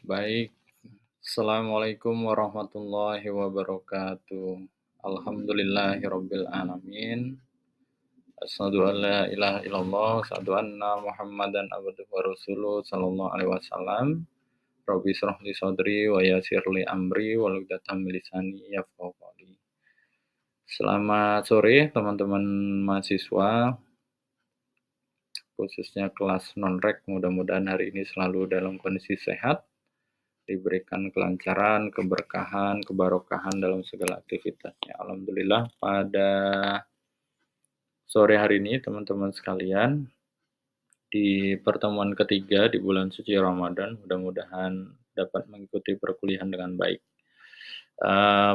Baik, Assalamualaikum warahmatullahi wabarakatuh. Alhamdulillahirabbil alamin. Asyhadu an la ilaha illallah, asyhadu anna Muhammadan abduhu wa rasuluh sallallahu alaihi wasallam. Rabbi shrah li sadri wa yassir li amri wahlul 'uqdatam min lisani yafqahu qawli. Selamat sore teman-teman mahasiswa, khususnya kelas non-rek. Mudah-mudahan hari ini selalu dalam kondisi sehat, diberikan kelancaran, keberkahan, kebarokahan dalam segala aktivitasnya. Alhamdulillah pada sore hari ini teman-teman sekalian, di pertemuan ketiga di bulan suci Ramadan, mudah-mudahan dapat mengikuti perkuliahan dengan baik.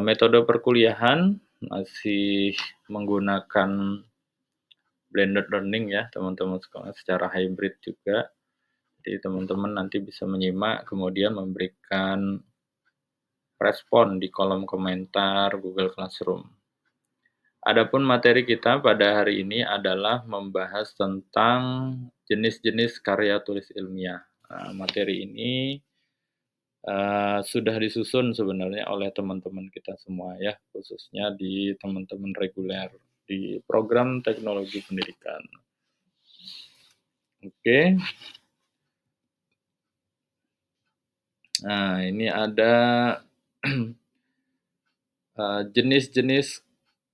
Metode perkuliahan masih menggunakan blended learning ya teman-teman sekalian, secara hybrid juga. Jadi teman-teman nanti bisa menyimak kemudian memberikan respon di kolom komentar Google Classroom. Adapun materi kita pada hari ini adalah membahas tentang jenis-jenis karya tulis ilmiah. Materi ini sudah disusun sebenarnya oleh teman-teman kita semua ya, khususnya di teman-teman reguler di program teknologi pendidikan. Oke. Nah, ini ada jenis-jenis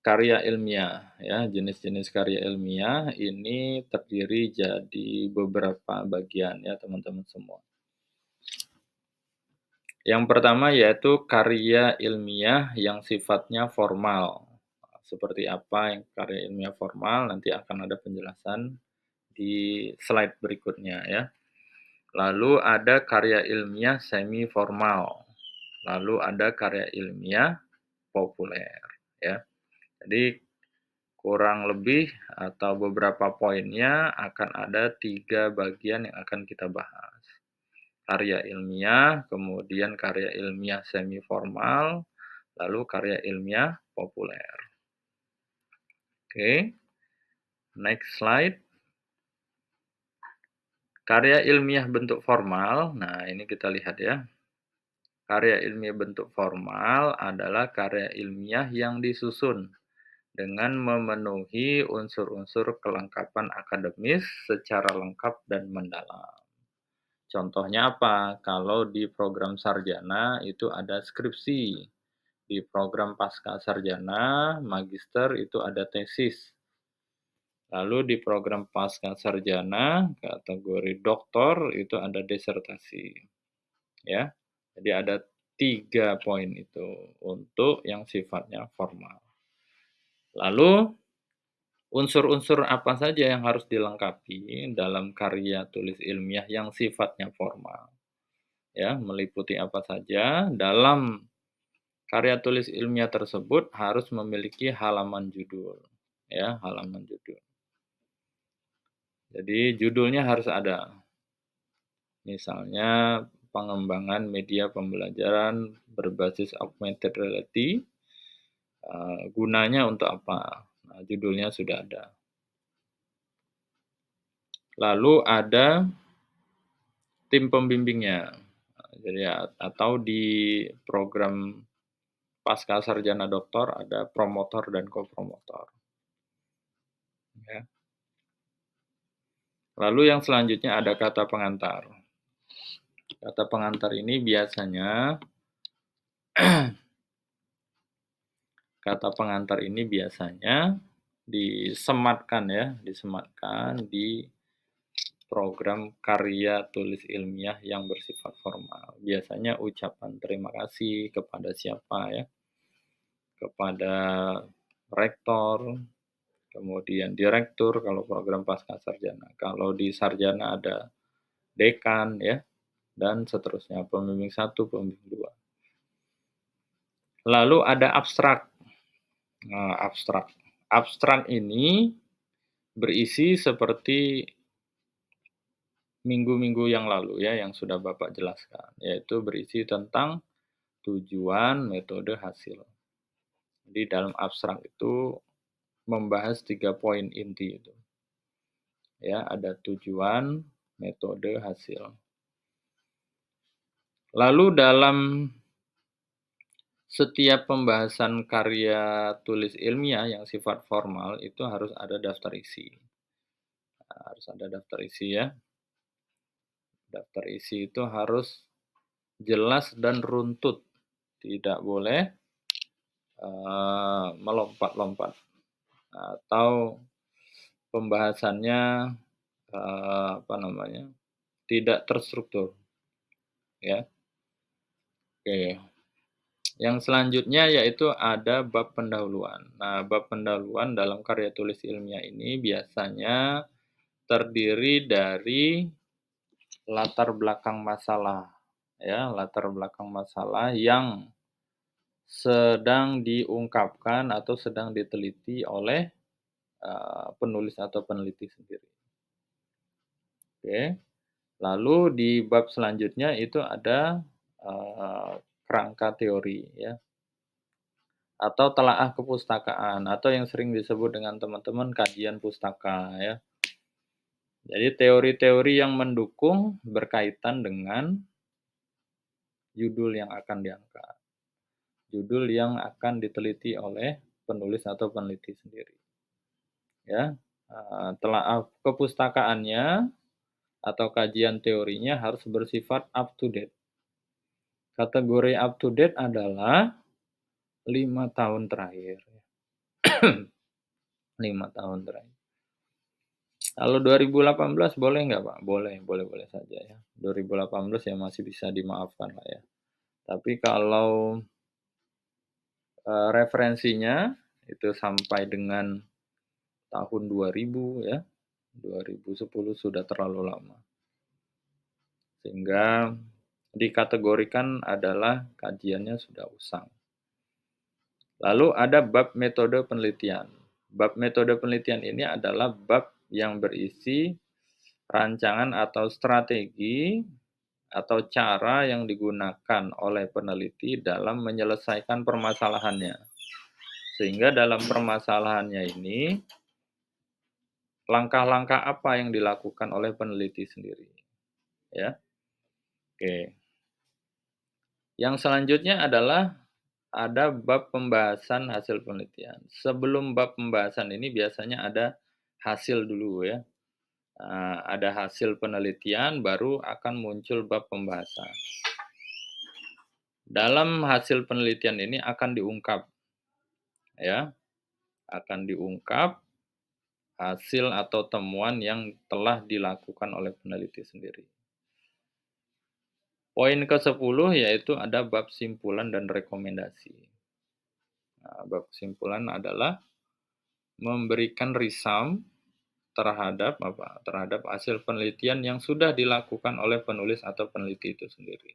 karya ilmiah ya. Jenis-jenis karya ilmiah ini terdiri jadi beberapa bagian ya teman-teman semua. Yang pertama yaitu karya ilmiah yang sifatnya formal. Seperti apa yang karya ilmiah formal, nanti akan ada penjelasan di slide berikutnya ya. Lalu ada karya ilmiah semi formal. Lalu ada karya ilmiah populer ya. Jadi kurang lebih atau beberapa poinnya akan ada 3 bagian yang akan kita bahas. Karya ilmiah, kemudian karya ilmiah semi formal, lalu karya ilmiah populer. Oke. Next slide. Karya ilmiah bentuk formal. Nah, ini kita lihat ya. Karya ilmiah bentuk formal adalah karya ilmiah yang disusun dengan memenuhi unsur-unsur kelengkapan akademis secara lengkap dan mendalam. Contohnya apa? Kalau di program sarjana itu ada skripsi, di program pasca sarjana, magister itu ada tesis. Lalu di program pasca sarjana, kategori doktor itu ada disertasi. Ya. Jadi ada 3 poin itu untuk yang sifatnya formal. Lalu unsur-unsur apa saja yang harus dilengkapi dalam karya tulis ilmiah yang sifatnya formal? Ya, meliputi apa saja? Dalam karya tulis ilmiah tersebut harus memiliki halaman judul, ya, halaman judul. Jadi judulnya harus ada. Misalnya pengembangan media pembelajaran berbasis augmented reality, gunanya untuk apa? Nah, judulnya sudah ada. Lalu ada tim pembimbingnya. Jadi atau di program pasca sarjana doktor ada promotor dan kopromotor. Ya. Lalu yang selanjutnya ada kata pengantar. Kata pengantar ini biasanya disematkan ya, di program karya tulis ilmiah yang bersifat formal. Biasanya ucapan terima kasih kepada siapa ya? Kepada rektor, kemudian direktur kalau program pasca sarjana. Kalau di sarjana ada dekan ya, dan seterusnya, pembimbing 1, pembimbing 2. Lalu ada abstrak. Nah, abstrak ini berisi seperti minggu-minggu yang lalu ya, yang sudah Bapak jelaskan, yaitu berisi tentang tujuan, metode, hasil. Jadi dalam abstrak itu membahas 3 poin inti itu. Ya, ada tujuan, metode, hasil. Lalu dalam setiap pembahasan karya tulis ilmiah yang sifat formal itu harus ada daftar isi. Nah, harus ada daftar isi ya. Daftar isi itu harus jelas dan runtut, tidak boleh melompat-lompat atau pembahasannya apa namanya tidak terstruktur ya. Oke. Yang selanjutnya yaitu ada bab pendahuluan. Nah, bab pendahuluan dalam karya tulis ilmiah ini biasanya terdiri dari latar belakang masalah, ya, latar belakang masalah yang sedang diungkapkan atau sedang diteliti oleh penulis atau peneliti sendiri. Oke. Lalu di bab selanjutnya itu ada kerangka teori, ya, atau telaah kepustakaan atau yang sering disebut dengan teman-teman kajian pustaka ya. Jadi teori-teori yang mendukung berkaitan dengan judul yang akan diangkat. Judul yang akan diteliti oleh penulis atau peneliti sendiri. Ya. Telaah kepustakaannya atau kajian teorinya harus bersifat up to date. Kategori up to date adalah 5 tahun terakhir. 5 tahun terakhir. Kalau 2018 boleh nggak Pak? Boleh saja ya. 2018 ya masih bisa dimaafkan lah ya. Tapi kalau referensinya itu sampai dengan tahun 2000 ya, 2010 sudah terlalu lama. Sehingga dikategorikan adalah kajiannya sudah usang. Lalu ada bab metode penelitian. Bab metode penelitian ini adalah bab yang berisi rancangan atau strategi atau cara yang digunakan oleh peneliti dalam menyelesaikan permasalahannya. Sehingga dalam permasalahannya ini, langkah-langkah apa yang dilakukan oleh peneliti sendiri. Ya. Oke. Yang selanjutnya adalah ada bab pembahasan hasil penelitian. Sebelum bab pembahasan ini biasanya ada hasil dulu ya. Ada hasil penelitian, baru akan muncul bab pembahasan. Dalam hasil penelitian ini akan diungkap, ya, akan diungkap hasil atau temuan yang telah dilakukan oleh peneliti sendiri. Poin ke-10 yaitu ada bab simpulan dan rekomendasi. Nah, bab kesimpulan adalah memberikan resum terhadap hasil penelitian yang sudah dilakukan oleh penulis atau peneliti itu sendiri.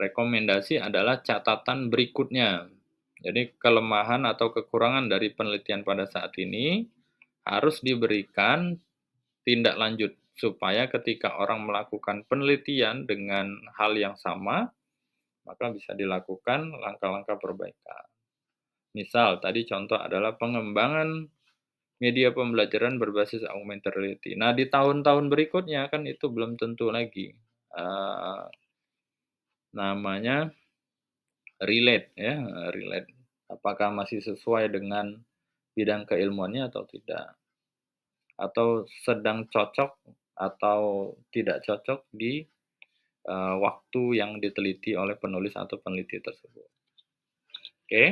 Rekomendasi adalah catatan berikutnya. Jadi kelemahan atau kekurangan dari penelitian pada saat ini harus diberikan tindak lanjut supaya ketika orang melakukan penelitian dengan hal yang sama, maka bisa dilakukan langkah-langkah perbaikan. Misal, tadi contoh adalah pengembangan media pembelajaran berbasis augmented reality. Nah, di tahun-tahun berikutnya kan itu belum tentu lagi. Namanya relate ya, relate. Apakah masih sesuai dengan bidang keilmuannya atau tidak? Atau sedang cocok atau tidak cocok di waktu yang diteliti oleh penulis atau peneliti tersebut. Oke.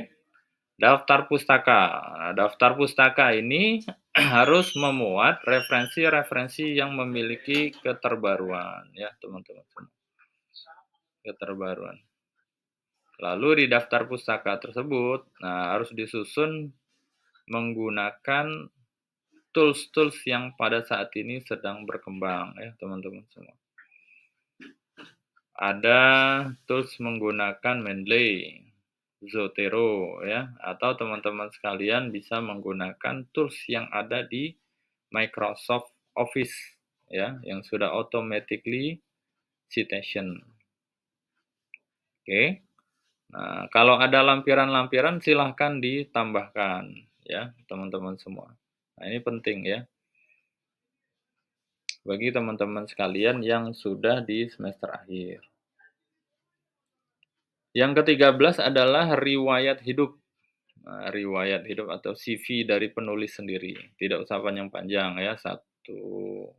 Daftar pustaka. Nah, daftar pustaka ini harus memuat referensi-referensi yang memiliki keterbaruan ya, teman-teman. Keterbaruan. Lalu di daftar pustaka tersebut, nah harus disusun menggunakan tools-tools yang pada saat ini sedang berkembang ya, teman-teman semua. Ada tools menggunakan Mendeley, Zotero ya, atau teman-teman sekalian bisa menggunakan tools yang ada di Microsoft Office ya, yang sudah automatically citation. Oke. Nah, kalau ada lampiran-lampiran silahkan ditambahkan ya, teman-teman semua. Nah, ini penting ya. Bagi teman-teman sekalian yang sudah di semester akhir. Yang ke-13 adalah riwayat hidup. Riwayat hidup atau CV dari penulis sendiri. Tidak usah panjang-panjang ya, satu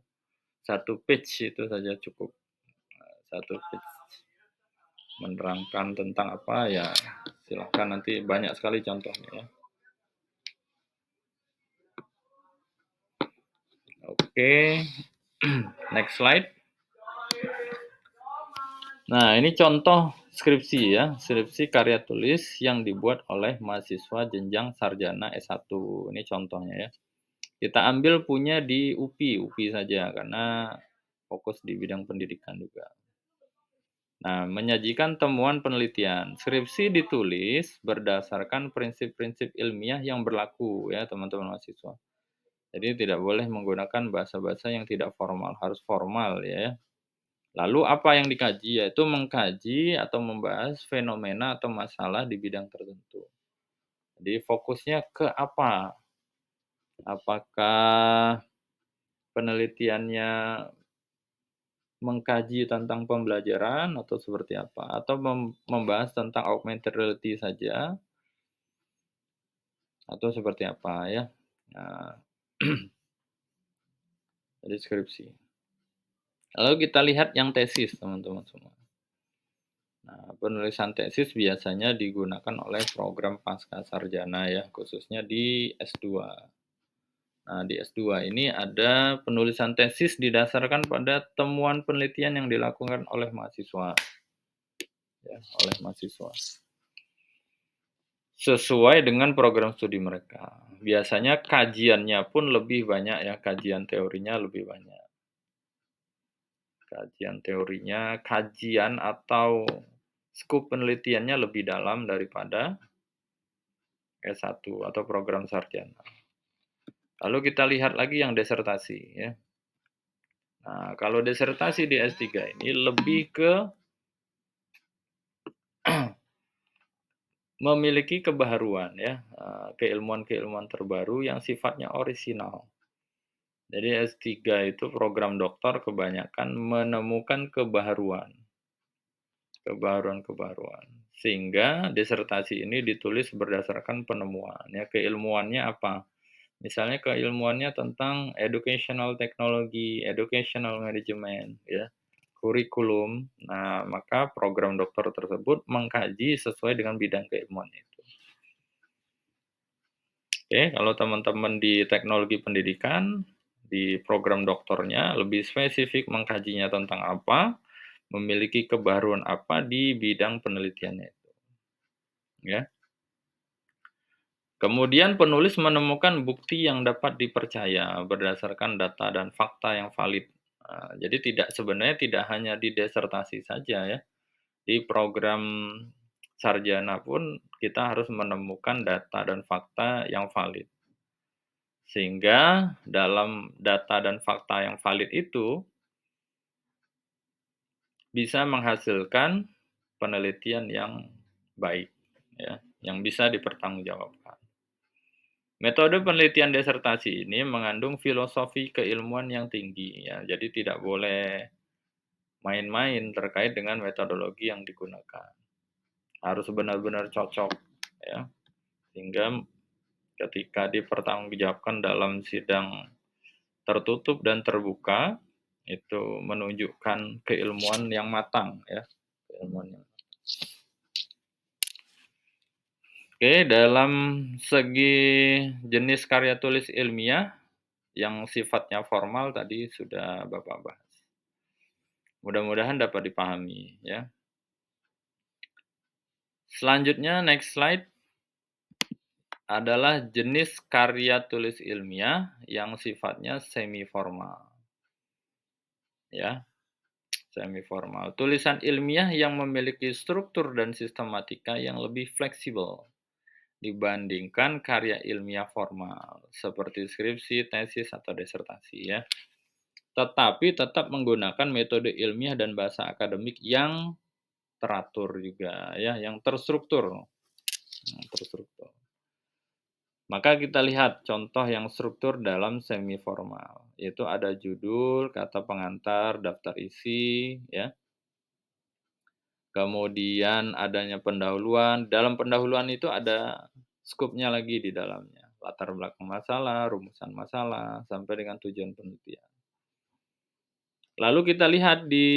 page itu saja cukup. Satu page menerangkan tentang apa ya, silahkan nanti banyak sekali contohnya ya. Oke, next slide. Nah, ini contoh skripsi ya, skripsi karya tulis yang dibuat oleh mahasiswa jenjang sarjana S1. Ini contohnya ya. Kita ambil punya di UPI saja karena fokus di bidang pendidikan juga. Nah, menyajikan temuan penelitian. Skripsi ditulis berdasarkan prinsip-prinsip ilmiah yang berlaku ya, teman-teman mahasiswa. Jadi tidak boleh menggunakan bahasa-bahasa yang tidak formal, harus formal ya. Lalu apa yang dikaji? Yaitu mengkaji atau membahas fenomena atau masalah di bidang tertentu. Jadi fokusnya ke apa? Apakah penelitiannya mengkaji tentang pembelajaran atau seperti apa? Atau membahas tentang augmented reality saja? Atau seperti apa ya? Nah, jadi skripsi. Lalu kita lihat yang tesis, teman-teman semua. Nah, penulisan tesis biasanya digunakan oleh program pascasarjana ya, khususnya di S2. Nah, di S2 ini ada penulisan tesis didasarkan pada temuan penelitian yang dilakukan oleh mahasiswa. Ya, oleh mahasiswa. Sesuai dengan program studi mereka. Biasanya kajiannya pun lebih banyak ya, kajian teorinya lebih banyak. Kajian teorinya, kajian atau skup penelitiannya lebih dalam daripada S1 atau program sarjana. Lalu kita lihat lagi yang disertasi ya. Nah, kalau disertasi di S3 ini lebih ke memiliki kebaharuan ya, keilmuan-keilmuan terbaru yang sifatnya orisinal. Jadi S3 itu program doktor kebanyakan menemukan kebaharuan. Kebaharuan-kebaharuan. Sehingga disertasi ini ditulis berdasarkan penemuan ya, keilmuannya apa? Misalnya keilmuannya tentang educational technology, educational management ya, kurikulum. Nah, maka program doktor tersebut mengkaji sesuai dengan bidang keilmuan itu. Oke, kalau teman-teman di teknologi pendidikan, di program doktornya lebih spesifik mengkajinya tentang apa, memiliki kebaruan apa di bidang penelitiannya itu. Ya. Kemudian penulis menemukan bukti yang dapat dipercaya berdasarkan data dan fakta yang valid. Jadi sebenarnya tidak hanya di disertasi saja ya. Di program sarjana pun kita harus menemukan data dan fakta yang valid. Sehingga dalam data dan fakta yang valid itu bisa menghasilkan penelitian yang baik ya, yang bisa dipertanggungjawabkan. Metode penelitian disertasi ini mengandung filosofi keilmuan yang tinggi ya. Jadi tidak boleh main-main terkait dengan metodologi yang digunakan. Harus benar-benar cocok ya. Sehingga ketika dipertanggungjawabkan dalam sidang tertutup dan terbuka itu menunjukkan keilmuan yang matang ya. Keilmuan yang Oke, dalam segi jenis karya tulis ilmiah yang sifatnya formal tadi sudah Bapak bahas. Mudah-mudahan dapat dipahami ya. Selanjutnya next slide adalah jenis karya tulis ilmiah yang sifatnya semi formal. Ya, semi formal. Tulisan ilmiah yang memiliki struktur dan sistematika yang lebih fleksibel dibandingkan karya ilmiah formal seperti skripsi, tesis atau disertasi ya. Tetapi tetap menggunakan metode ilmiah dan bahasa akademik yang teratur juga ya, yang terstruktur. Maka kita lihat contoh yang struktur dalam semi formal, yaitu ada judul, kata pengantar, daftar isi ya. kemudian adanya pendahuluan. Dalam pendahuluan itu ada skupnya lagi di dalamnya, latar belakang masalah, rumusan masalah, sampai dengan tujuan penelitian. Lalu kita lihat di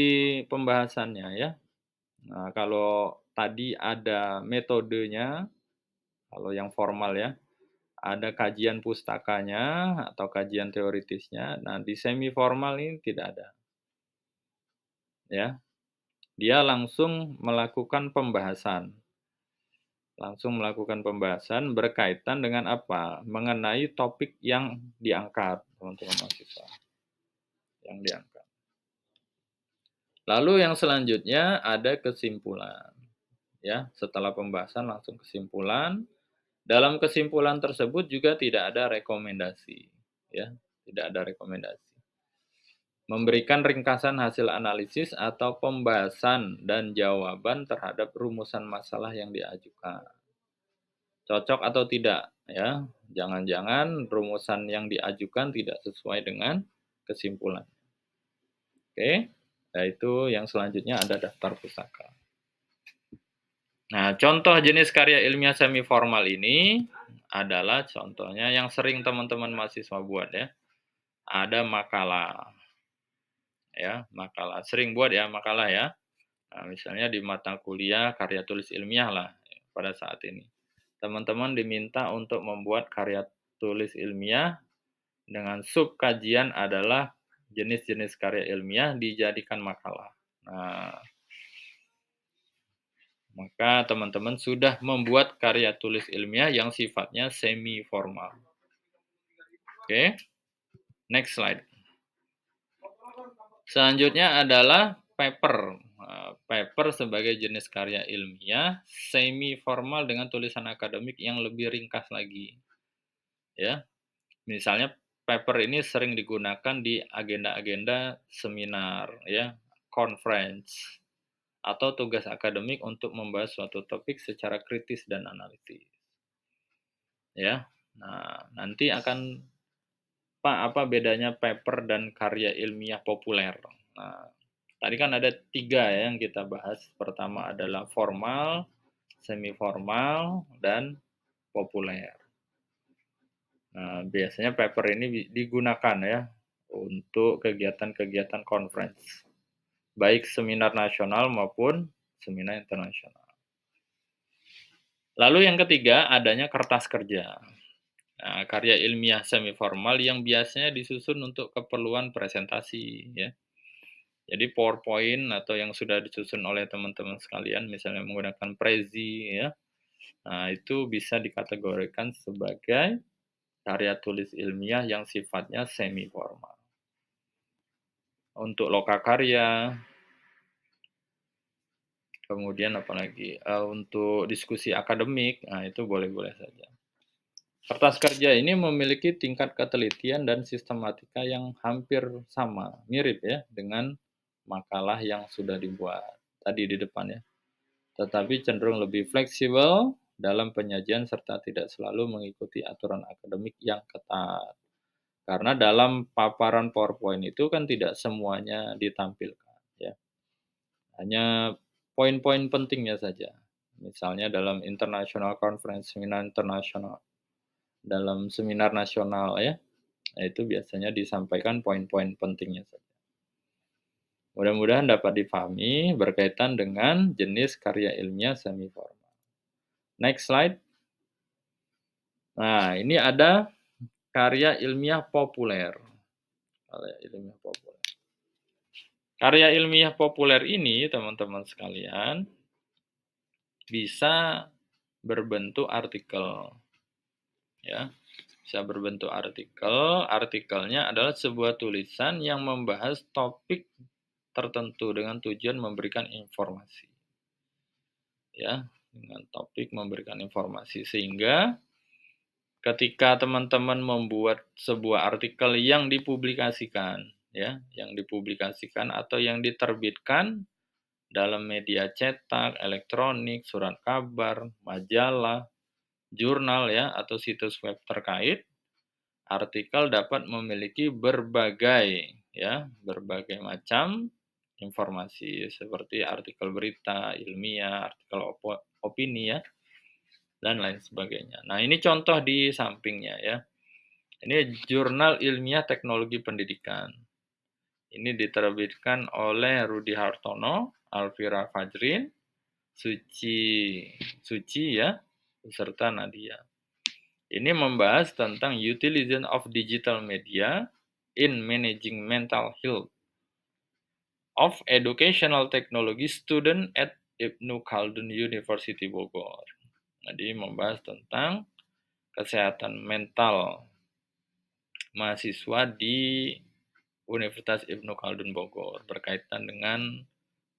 pembahasannya ya. Nah, kalau tadi ada metodenya, kalau yang formal ya, ada kajian pustakanya atau kajian teoritisnya. Nah, di semi formal ini tidak ada, ya. Dia langsung melakukan pembahasan. Langsung melakukan pembahasan berkaitan dengan apa? Mengenai topik yang diangkat, teman-teman mahasiswa, yang diangkat. Lalu yang selanjutnya ada kesimpulan. Ya, setelah pembahasan langsung kesimpulan. Dalam kesimpulan tersebut juga tidak ada rekomendasi, ya, tidak ada rekomendasi. Memberikan ringkasan hasil analisis atau pembahasan dan jawaban terhadap rumusan masalah yang diajukan. Cocok atau tidak, ya. Jangan-jangan rumusan yang diajukan tidak sesuai dengan kesimpulan. Oke, nah itu yang selanjutnya ada daftar pustaka. Nah, contoh jenis karya ilmiah semi formal ini adalah contohnya yang sering teman-teman mahasiswa buat ya. Ada makalah. Ya, makalah. Sering buat ya makalah ya. Nah, misalnya di mata kuliah karya tulis ilmiah lah pada saat ini. Teman-teman diminta untuk membuat karya tulis ilmiah dengan sub kajian adalah jenis-jenis karya ilmiah dijadikan makalah. Nah, maka teman-teman sudah membuat karya tulis ilmiah yang sifatnya semi formal. Oke, next slide. Selanjutnya adalah paper. Paper sebagai jenis karya ilmiah semi formal dengan tulisan akademik yang lebih ringkas lagi. Ya, misalnya paper ini sering digunakan di agenda-agenda seminar, ya, conference, atau tugas akademik untuk membahas suatu topik secara kritis dan analitis. Ya, nah nanti akan apa bedanya paper dan karya ilmiah populer. Nah, tadi kan ada 3 ya yang kita bahas. Pertama adalah formal, semi formal, dan populer. Nah, biasanya paper ini digunakan ya untuk kegiatan-kegiatan conference, baik seminar nasional maupun seminar internasional. Lalu yang ketiga adanya kertas kerja. Nah, karya ilmiah semi formal yang biasanya disusun untuk keperluan presentasi ya. Jadi PowerPoint atau yang sudah disusun oleh teman-teman sekalian misalnya menggunakan Prezi ya. Nah, itu bisa dikategorikan sebagai karya tulis ilmiah yang sifatnya semi formal. Untuk lokakarya, kemudian apalagi untuk diskusi akademik, nah itu boleh-boleh saja. Kertas kerja ini memiliki tingkat ketelitian dan sistematika yang hampir sama, mirip ya dengan makalah yang sudah dibuat tadi di depan ya. Tetapi cenderung lebih fleksibel dalam penyajian serta tidak selalu mengikuti aturan akademik yang ketat. Karena dalam paparan PowerPoint itu kan tidak semuanya ditampilkan ya. Hanya poin-poin pentingnya saja. Misalnya dalam international conference, seminar internasional, dalam seminar nasional ya, nah itu biasanya disampaikan poin-poin pentingnya saja. Mudah-mudahan dapat dipahami berkaitan dengan jenis karya ilmiah semi formal. Next slide. Nah, ini ada karya ilmiah populer. Karya ilmiah populer. Karya ilmiah populer ini, teman-teman sekalian, bisa berbentuk artikel. Ya, bisa berbentuk artikel. Artikelnya adalah sebuah tulisan yang membahas topik tertentu dengan tujuan memberikan informasi. Ya, dengan topik memberikan informasi sehingga ketika teman-teman membuat sebuah artikel yang dipublikasikan ya, yang dipublikasikan atau yang diterbitkan dalam media cetak, elektronik, surat kabar, majalah, jurnal ya atau situs web terkait, artikel dapat memiliki berbagai macam informasi seperti artikel berita ilmiah, artikel opini ya, dan lain sebagainya. Nah, ini contoh di sampingnya ya. Ini Jurnal Ilmiah Teknologi Pendidikan. Ini diterbitkan oleh Rudi Hartono, Alvira Fajrin, Suci ya, beserta Nadia. Ini membahas tentang utilization of digital media in managing mental health of educational technology student at Ibnu Khaldun University Bogor. Jadi membahas tentang kesehatan mental mahasiswa di Universitas Ibnu Khaldun Bogor berkaitan dengan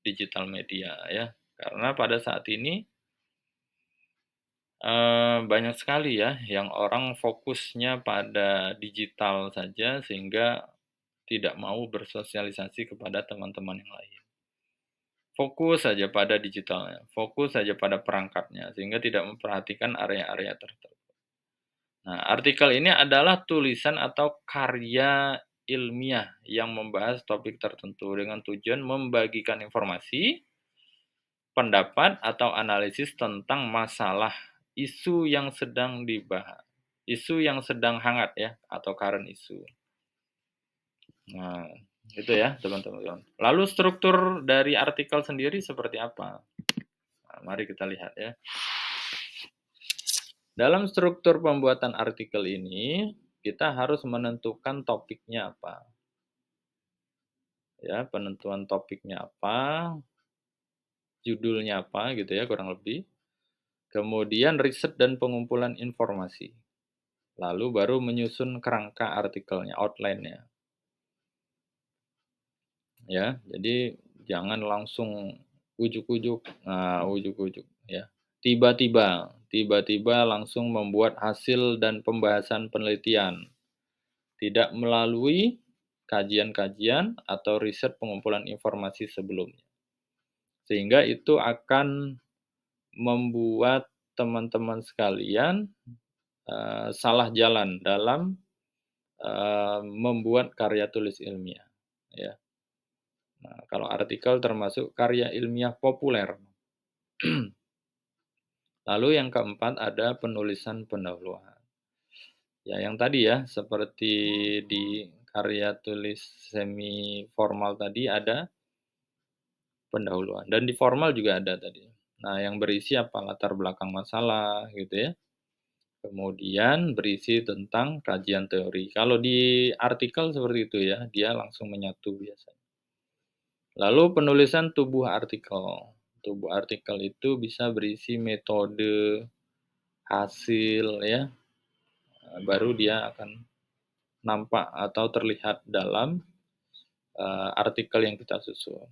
digital media ya. Karena pada saat ini banyak sekali ya yang orang fokusnya pada digital saja sehingga tidak mau bersosialisasi kepada teman-teman yang lain. Fokus saja pada digitalnya, fokus saja pada perangkatnya sehingga tidak memperhatikan area-area tertentu. Nah, artikel ini adalah tulisan atau karya ilmiah yang membahas topik tertentu dengan tujuan membagikan informasi, pendapat atau analisis tentang masalah isu yang sedang dibahas, isu yang sedang hangat ya atau current issue. Nah, itu ya teman-teman. Lalu struktur dari artikel sendiri seperti apa? Nah, mari kita lihat ya. Dalam struktur pembuatan artikel ini, kita harus menentukan topiknya apa. Ya, penentuan topiknya apa, judulnya apa gitu ya kurang lebih. Kemudian riset dan pengumpulan informasi. Lalu baru menyusun kerangka artikelnya, outline-nya. Ya, jadi jangan langsung ujuk-ujuk, nah ujuk-ujuk ya. Tiba-tiba langsung membuat hasil dan pembahasan penelitian, tidak melalui kajian-kajian atau riset pengumpulan informasi sebelumnya. Sehingga itu akan membuat teman-teman sekalian salah jalan dalam membuat karya tulis ilmiah. Ya. Nah, kalau artikel termasuk karya ilmiah populer. Lalu yang keempat ada penulisan pendahuluan. Ya, yang tadi ya, seperti di karya tulis semi formal tadi ada pendahuluan dan di formal juga ada tadi. Nah, yang berisi apa latar belakang masalah gitu ya. Kemudian berisi tentang kajian teori. Kalau di artikel seperti itu ya, dia langsung menyatu biasanya. Lalu penulisan tubuh artikel. Tubuh artikel itu bisa berisi metode, hasil ya, baru dia akan nampak atau terlihat dalam artikel yang kita susun.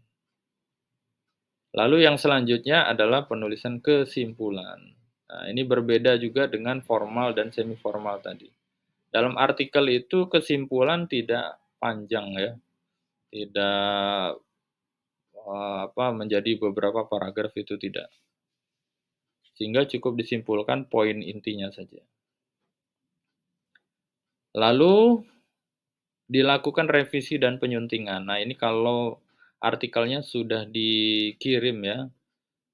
Lalu yang selanjutnya adalah penulisan kesimpulan. Nah, ini berbeda juga dengan formal dan semi formal tadi. Dalam artikel itu kesimpulan tidak panjang ya, tidak menjadi beberapa paragraf itu tidak. Sehingga cukup disimpulkan poin intinya saja. Lalu dilakukan revisi dan penyuntingan. Nah, ini kalau artikelnya sudah dikirim ya,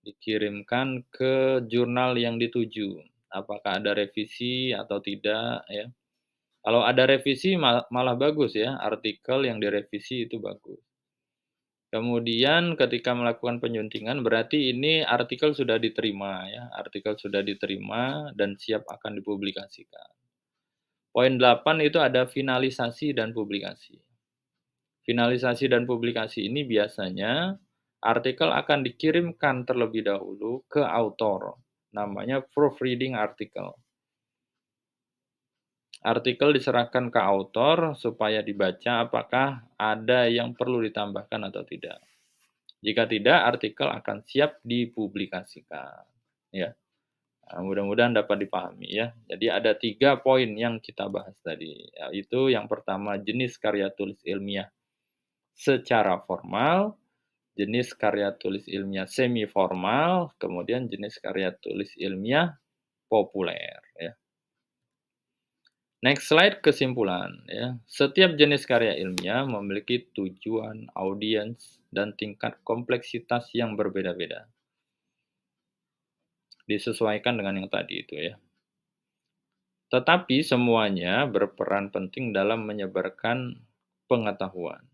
dikirimkan ke jurnal yang dituju. Apakah ada revisi atau tidak ya. Kalau ada revisi malah bagus ya, artikel yang direvisi itu bagus. Kemudian ketika melakukan penyuntingan berarti ini artikel sudah diterima ya, artikel sudah diterima dan siap akan dipublikasikan. Poin 8 itu ada finalisasi dan publikasi. Finalisasi dan publikasi ini biasanya artikel akan dikirimkan terlebih dahulu ke author, namanya proofreading artikel. Artikel diserahkan ke author supaya dibaca apakah ada yang perlu ditambahkan atau tidak. Jika tidak, artikel akan siap dipublikasikan. Ya, nah, mudah-mudahan dapat dipahami ya. Jadi ada 3 poin yang kita bahas tadi. Yaitu yang pertama jenis karya tulis ilmiah secara formal, jenis karya tulis ilmiah semi formal, kemudian jenis karya tulis ilmiah populer. Ya. Next slide, kesimpulan ya. Setiap jenis karya ilmiah memiliki tujuan, audiens, dan tingkat kompleksitas yang berbeda-beda. Disesuaikan dengan yang tadi itu ya. Tetapi semuanya berperan penting dalam menyebarkan pengetahuan,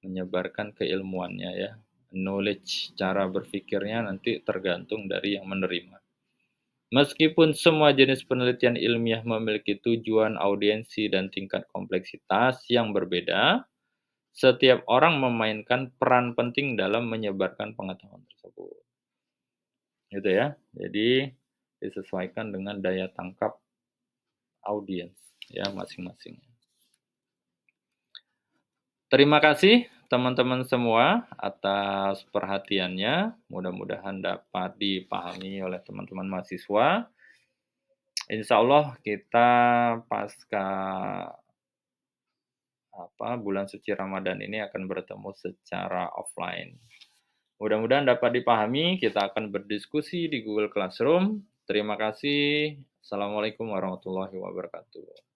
menyebarkan keilmuannya ya. Knowledge, cara berpikirnya nanti tergantung dari yang menerima. Meskipun semua jenis penelitian ilmiah memiliki tujuan, audiensi, dan tingkat kompleksitas yang berbeda, setiap orang memainkan peran penting dalam menyebarkan pengetahuan tersebut. Gitu ya. Jadi disesuaikan dengan daya tangkap audiens ya masing-masing. Terima kasih teman-teman semua atas perhatiannya. Mudah-mudahan dapat dipahami oleh teman-teman mahasiswa. Insya Allah kita pasca bulan suci Ramadan ini akan bertemu secara offline. Mudah-mudahan dapat dipahami. Kita akan berdiskusi di Google Classroom. Terima kasih. Assalamualaikum warahmatullahi wabarakatuh.